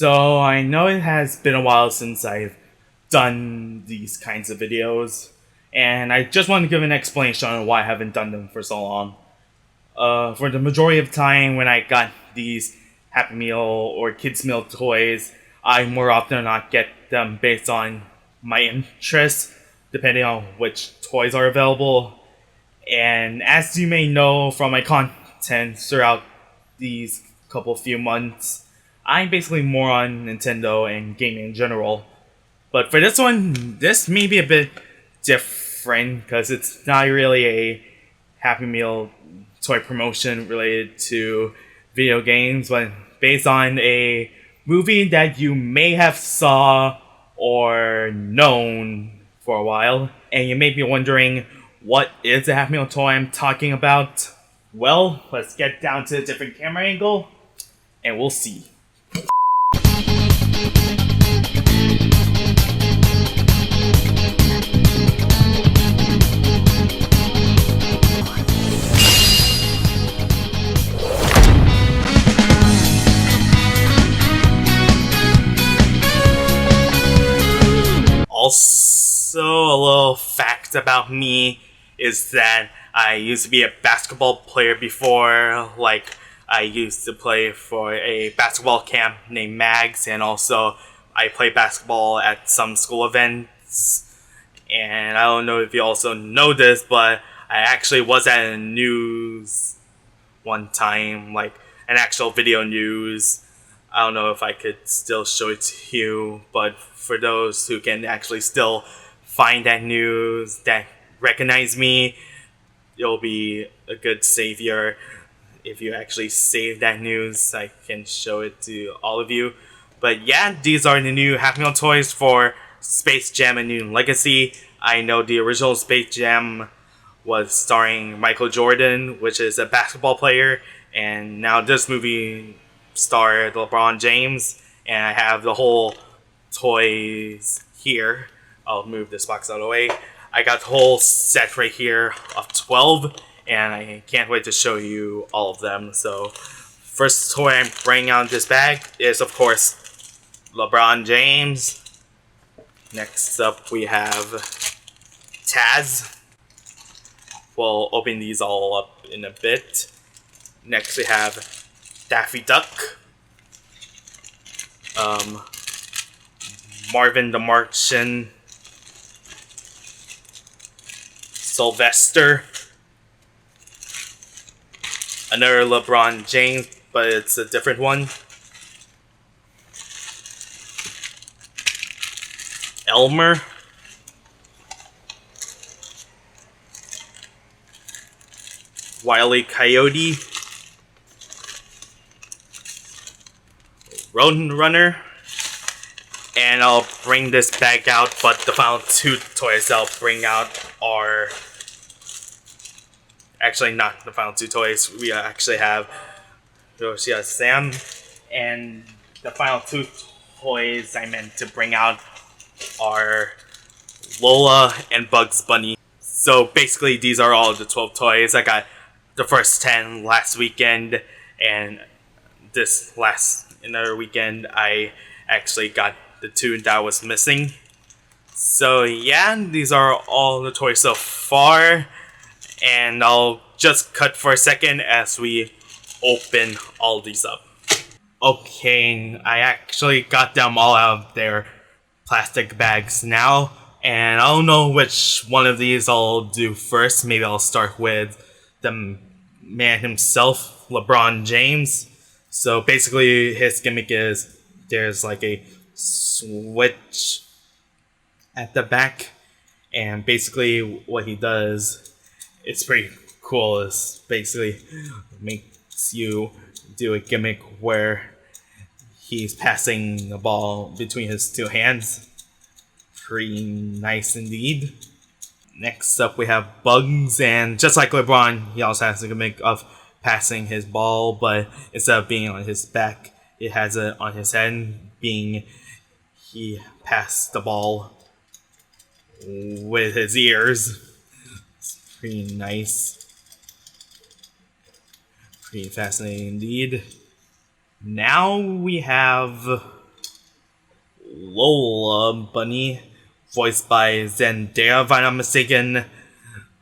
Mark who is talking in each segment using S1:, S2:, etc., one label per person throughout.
S1: So I know it has been a while since I've done these kinds of videos, and I just want to give an explanation on why I haven't done them for so long. For the majority of time when I got these Happy Meal or Kids Meal toys, I more often than not get them based on my interests, depending on which toys are available. And as you may know from my content throughout these few months, I'm basically more on Nintendo and gaming in general. But for this one, this may be a bit different because it's not really a Happy Meal toy promotion related to video games, but based on a movie that you may have saw or known for a while. And you may be wondering, what is the Happy Meal toy I'm talking about? Well, let's get down to a different camera angle, and we'll see. Also, a little fact about me is that I used to be a basketball player before. Like, I used to play for a basketball camp named Mags, and also I play basketball at some school events. And I don't know if you also know this, but I actually was at a news one time, like an actual video news. I don't know if I could still show it to you, but for those who can actually still find that news, that recognize me, it'll be a good savior. If you actually save that news, I can show it to all of you. But yeah, these are the new Happy Meal toys for Space Jam: A New Legacy. I know the original Space Jam was starring Michael Jordan, which is a basketball player, and now this movie starred LeBron James, and I have the whole toys here. I'll move this box out of the way. I got the whole set right here of 12, and I can't wait to show you all of them. So, first toy I'm bringing out of this bag is, of course, LeBron James. Next up, we have Taz. We'll open these all up in a bit. Next, we have Daffy Duck, Marvin the Martian, Sylvester, another LeBron James, but it's a different one, Elmer, Wile E. Coyote, Roadrunner, and I'll bring this bag out, but the final two toys I'll bring out are actually not the final two toys. We actually have Sam, and the final two toys I meant to bring out are Lola and Bugs Bunny. So basically, these are all the 12 toys. I got the first 10 last weekend, and this another weekend I actually got the 2 that was missing. So yeah, these are all the toys so far, and I'll just cut for a second as we open all these up. Okay, I actually got them all out of their plastic bags now, and I don't know which one of these I'll do first. Maybe I'll start with the man himself, LeBron James. So basically his gimmick is there's like a switch at the back, and basically what he does, it's pretty cool, is basically makes you do a gimmick where he's passing the ball between his two hands. Pretty nice indeed. Next up we have Bugs, and just like LeBron, he also has a gimmick of passing his ball, but instead of being on his back, it has it on his head, being he passed the ball with his ears. It's pretty nice. Pretty fascinating indeed. Now we have Lola Bunny, voiced by Zendaya, if I'm not mistaken.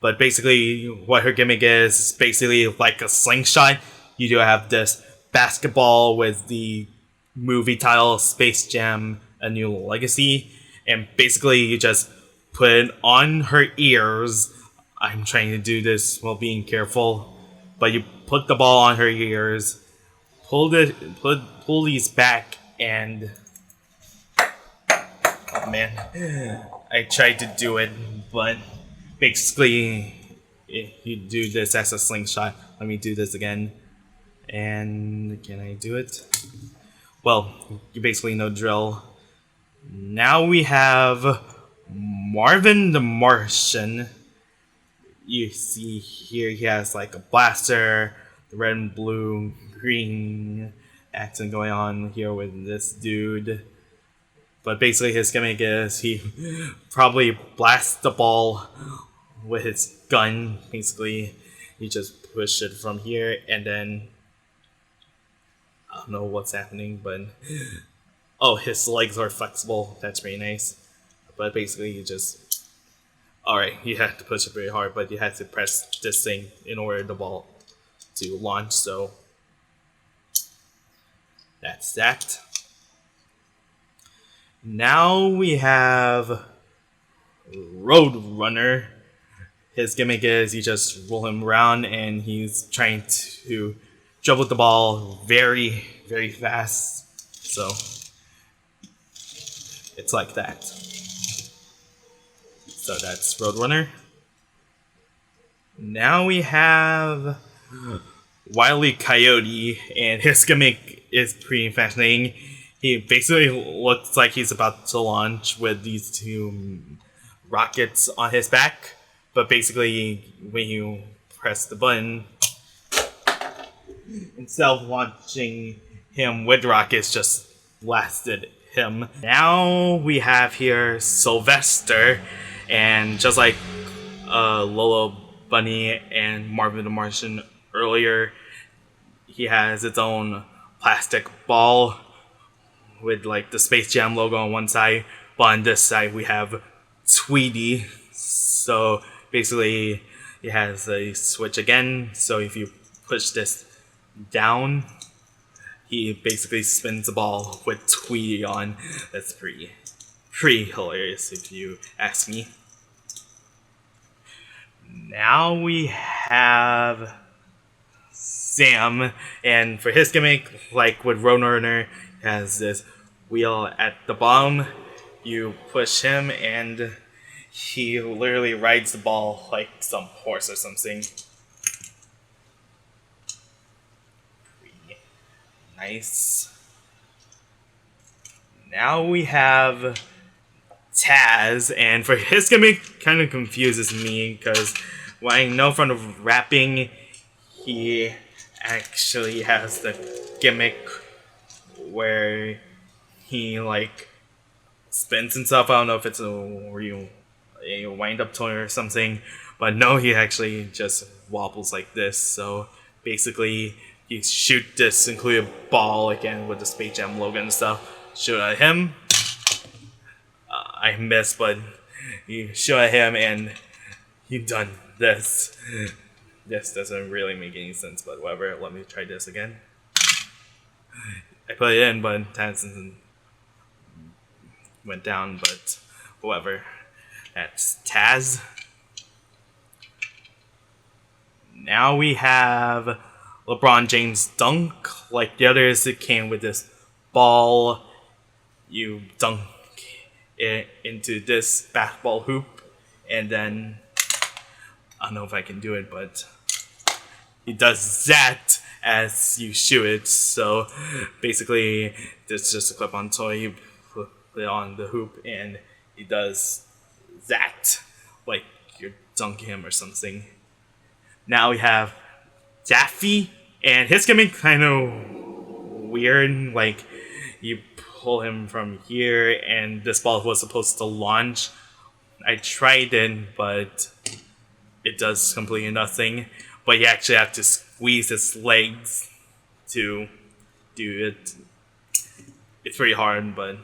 S1: But basically, what her gimmick is basically like a slingshot. You do have this basketball with the movie title Space Jam: A New Legacy, and basically you just put it on her ears. I'm trying to do this while being careful, but you put the ball on her ears, pull these back, and oh man, I tried to do it, but basically you do this as a slingshot. Let me do this again. And can I do it? Well, you basically know drill. Now we have Marvin the Martian. You see here he has like a blaster, the red and blue, green accent going on here with this dude. But basically his gimmick is he probably blasts the ball with his gun. Basically, you just push it from here and then I don't know what's happening, but oh, his legs are flexible. That's pretty nice. But basically, you just alright. You have to push it very hard, but you have to press this thing in order the ball to launch. So that's that. Now we have Roadrunner. His gimmick is you just roll him around and he's trying to dribble the ball very, very fast. So it's like that. So that's Roadrunner. Now we have Wile E. Coyote, and his gimmick is pretty fascinating. He basically looks like he's about to launch with these two rockets on his back. But basically, when you press the button, instead of launching him with rockets, just blasted him. Now we have here Sylvester, and just like Lola Bunny and Marvin the Martian earlier, he has its own plastic ball with like the Space Jam logo on one side, but on this side we have Tweety. So basically, it has a switch again. So if you push this down, he basically spins the ball with Tweety on. That's pretty hilarious if you ask me. Now we have Sam, and for his gimmick, like with Roadrunner, has this wheel at the bottom. You push him and he literally rides the ball like some horse or something. Pretty nice. Now we have Taz, and for his gimmick, kind of confuses me because what I know from the rapping, he actually has the gimmick where he like spins himself. I don't know if it's a wind-up toy or something, but no, he actually just wobbles like this. So basically, you shoot this included ball again with the Space Jam logo and stuff. Shoot at him. I missed, but you shoot at him and you done this. This doesn't really make any sense, but whatever. Let me try this again. I put it in, but Taz went down, but whatever. That's Taz. Now we have LeBron James dunk. Like the others, it came with this ball. You dunk it into this basketball hoop, and then I don't know if I can do it, but he does that as you shoot it. So basically, there's just a clip-on toy. You put it on the hoop, and he does that, like you're dunking him or something. Now we have Daffy, and his gimmick kind of weird. Like you pull him from here, and this ball was supposed to launch. I tried it, but it does completely nothing. But you actually have to squeeze his legs to do it. It's pretty hard, but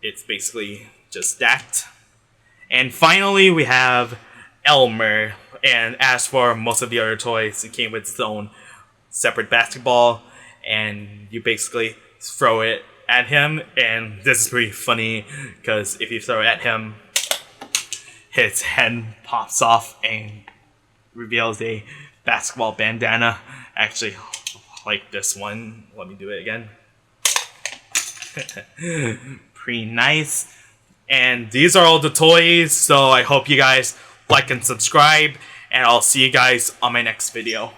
S1: it's basically just that. And finally, we have Elmer. And as for most of the other toys, it came with its own separate basketball, and you basically throw it at him. And this is pretty funny because if you throw it at him, his head pops off and reveals a basketball bandana. Actually, like this one. Let me do it again. Pretty nice. And these are all the toys, so I hope you guys like and subscribe, and I'll see you guys on my next video.